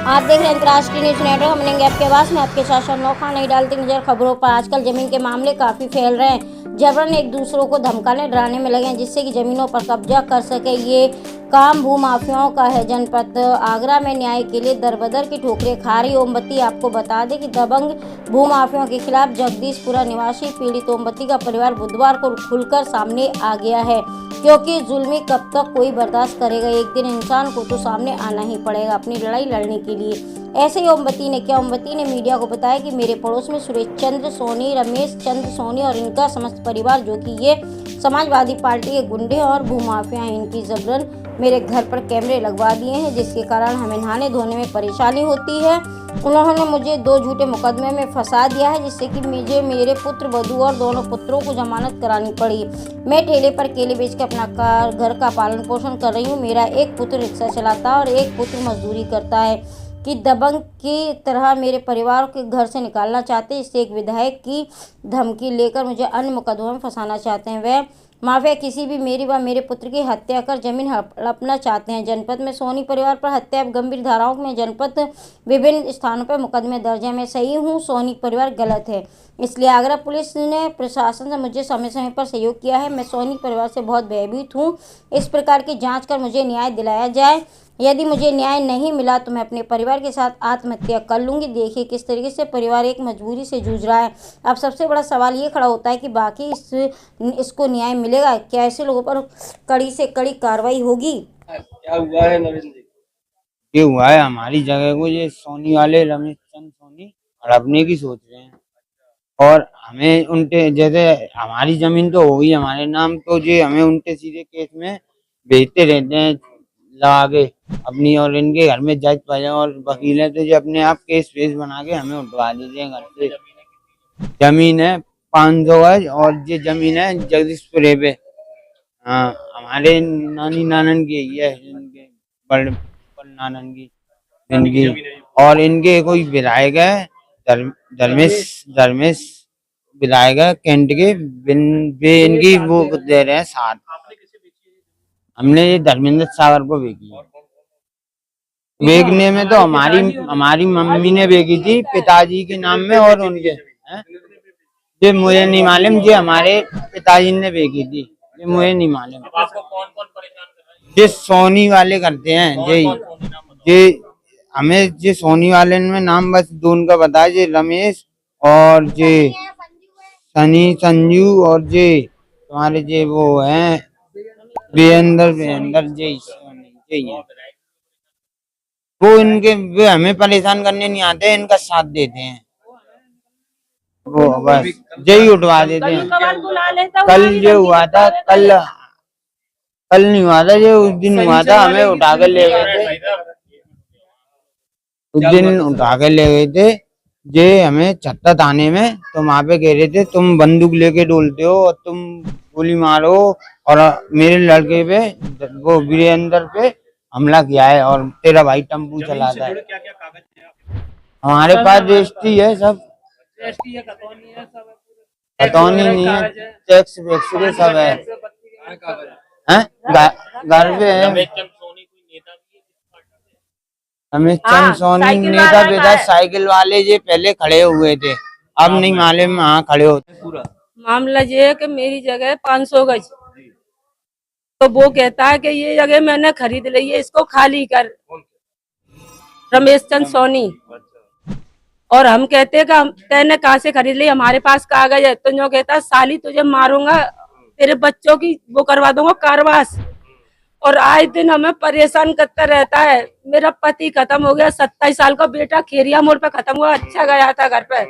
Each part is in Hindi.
आप देख रहे हैं अंतर्राष्ट्रीय न्यूज नेटवर्क। हम लेंगे आपके आवाज में आपके साथ नौखा नहीं डालती नजर खबरों पर। आजकल जमीन के मामले काफी फैल रहे हैं। जबरन एक दूसरों को धमकाने डराने में लगे हैं जिससे कि जमीनों पर कब्जा कर सके। ये काम भूमाफियाओं का है। जनपद आगरा में न्याय के लिए दरबदर की ठोकरें खा रही ओमवती। आपको बता दें कि दबंग भूमाफियाओं के खिलाफ जगदीशपुरा निवासी पीड़ित ओमवती का परिवार बुधवार को खुलकर सामने आ गया है, क्योंकि जुल्मी कब तक कोई बर्दाश्त करेगा। एक दिन इंसान को तो सामने आना ही पड़ेगा अपनी लड़ाई लड़ने के लिए। ऐसे ही ओमवती ने किया। ओमवती ने मीडिया को बताया कि मेरे पड़ोस में सुरेश चंद्र सोनी, रमेश चंद्र सोनी और इनका समस्त परिवार, जो कि ये समाजवादी पार्टी के गुंडे और भूमाफिया हैं, इनकी जबरन मेरे घर पर कैमरे लगवा दिए हैं, जिसके कारण हमें नहाने धोने में परेशानी होती है। उन्होंने मुझे 2 झूठे मुकदमे में फंसा दिया है, जिससे कि मुझे मेरे पुत्र वधू और दोनों पुत्रों को जमानत करानी पड़ी। मैं ठेले पर केले बेचकर अपना घर का पालन पोषण कर रही हूँ। मेरा एक पुत्र रिक्शा चलाता है और एक पुत्र मजदूरी करता है। कि दबंग की तरह मेरे परिवार के घर से निकालना चाहते हैं। इससे एक विधायक की धमकी लेकर मुझे अन्य मुकदमों में फंसाना चाहते हैं। वह माफिया किसी भी मेरी व मेरे पुत्र की हत्या कर जमीन हड़पना चाहते हैं। जनपद में सोनी परिवार पर हत्या गंभीर धाराओं में जनपद विभिन्न स्थानों पर मुकदमे दर्ज है। मैं सही हूँ, सोनी परिवार गलत है। इसलिए आगरा पुलिस ने प्रशासन से मुझे समय समय पर सहयोग किया है। मैं सोनी परिवार से बहुत भयभीत हूँ। इस प्रकार की जांच कर मुझे न्याय दिलाया जाए। यदि मुझे न्याय नहीं मिला तो मैं अपने परिवार के साथ आत्महत्या कर लूंगी। देखिए किस तरीके से परिवार एक मजबूरी से जूझ रहा है। अब सबसे बड़ा सवाल ये खड़ा होता है कि बाकी इसको न्याय मिलेगा क्या? ऐसे लोगों पर कड़ी से कड़ी कार्रवाई होगी? क्या हुआ है नरेंद्र जी? ये हुआ है हमारी जगह को ये सोनी वाले रमेश चंद सोनी हड़पने की सोच रहे हैं, और हमें उनके जैसे हमारी जमीन तो होगी हमारे नाम, तो ये हमें उनके सीधे केस में भेजते रहते हैं लगा के अपनी, और इनके घर में जज पाए और वकील है तो ये अपने आप केस वेस बना के हमें उठवा देते हैं घर से। जमीन है 500 गज और ये जमीन है जगदीशपुरे पे। हाँ, हमारे नानी नानन की है, इनके बड़ नानन की इनकी, और इनके कोई विधायक है धर्मेश धर्मेश विधायक है कैंट के वे इनकी वो दे रहे हैं साथ। हमने ये धर्मेंद्र सागर को बेची है। बेचने में तो हमारी मम्मी ने बेची थी पिताजी के नाम में, और उनके ये मुझे नहीं मालूम, ये हमारे पिताजी ने बेची थी, ये मुझे नहीं मालूम। आपको कौन कौन परेशान कर रहा है? ये सोनी वाले करते हैं ये हमें ये सोनी वाले में नाम बस दोनों का बता, ये रमेश और ये सनी संजू और ये तुम्हारे ये वो हैं वीरेंद्र जी है। वो इनके वे हमें परेशान करने नहीं आते, इनका साथ देते हैं, वो बस यही उठवा देते हैं। कल जो हुआ था, कल नहीं हुआ था, जो उस दिन हुआ था हमें उठा कर ले गए थे, उस दिन उठा कर ले गए थे। ये हमें छत्ता थाने में तो वहाँ पे कह रहे थे तुम बंदूक लेके डोलते हो और तुम गोली मारो, और मेरे लड़के पे वो वीरेंद्र पे हमला किया है, और तेरा भाई टेम्पू चलाता है। क्या क्या कागज है? हमारे पास रजिस्ट्री है, सब रजिस्ट्री है, खतौनी है, सब खतौनी नहीं है, टैक्स वैक्स के सब है। घर पे है रमेश चंद सोनी कोई नेता भी है? रमेश चंद सोनी नेता भी था। साइकिल वाले ये पहले खड़े हुए थे, अब नहीं मालूम हाँ खड़े होते। पूरा मामला ये है कि मेरी जगह है 500 गज, तो वो कहता है कि ये जगह मैंने खरीद ली है, इसको खाली कर। रमेश चंद सोनी। और हम कहते हैं कि तेने कहाँ से खरीद ली, हमारे पास कागज है। तो जो कहता है साली तुझे मारूंगा, तेरे बच्चों की वो करवा दूंगा कारवास। और आए दिन हमें परेशान करता रहता है। मेरा पति खत्म हो गया, 27 साल का बेटा खेरिया मोड़ पे खत्म हुआ, अच्छा गया था घर पे,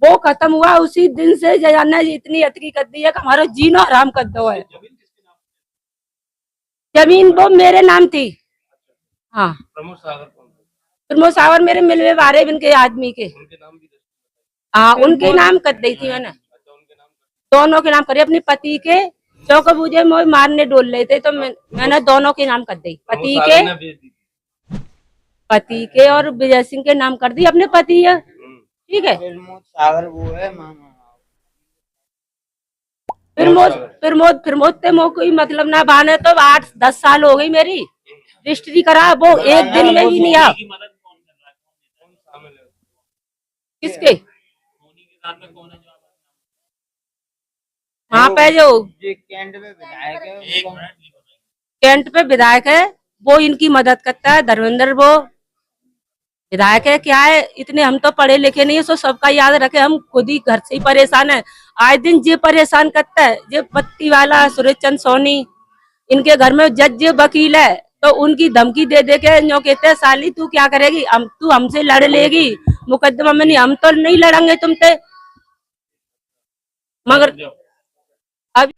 वो खत्म हुआ। उसी दिन से जयाना जी इतनी अतकी कर दी है कि हमारा जीना हराम कर दो है। जमीन वो मेरे नाम थी। हाँ, प्रमोद सागर मेरे मिलवे वारे इनके आदमी के। हाँ, उनके नाम कर दी थी मैंने, दोनों के नाम करे, अपने पति के। चौक मुझे मारने डोल रहे थे तो मैंने दोनों के नाम कर दी, पति के और विजय सिंह के नाम कर दी, अपने पति है। ठीक है, सागर वो है मामा। प्रमोद ते मो कोई मतलब ना बाने, तो 8-10 साल हो गई मेरी रजिस्ट्री करा, वो एक दिन में ही नहीं आ। किसके सोनी के साथ में कौन है जो आपको वहाँ पे जो ये कैंट में विधायक है एक उनका- मिनट ये बताइए। कैंट पे विधायक है, वो इनकी मदद करता है। धर्मेंद्र वो विधायक है, क्या है, इतने हम तो पढ़े लिखे नहीं है, सो सबका याद रखे। हम खुद ही घर से ही परेशान है, आए दिन ये परेशान करता है। ये बत्ती वाला सुरेश चंद सोनी, इनके घर में जज वकील है, तो उनकी धमकी दे दे के जो कहते हैं साली तू क्या करेगी, हम तू हमसे लड़ लेगी मुकदमा में। नहीं, हम तो नहीं लड़ेंगे तुमसे, मगर अब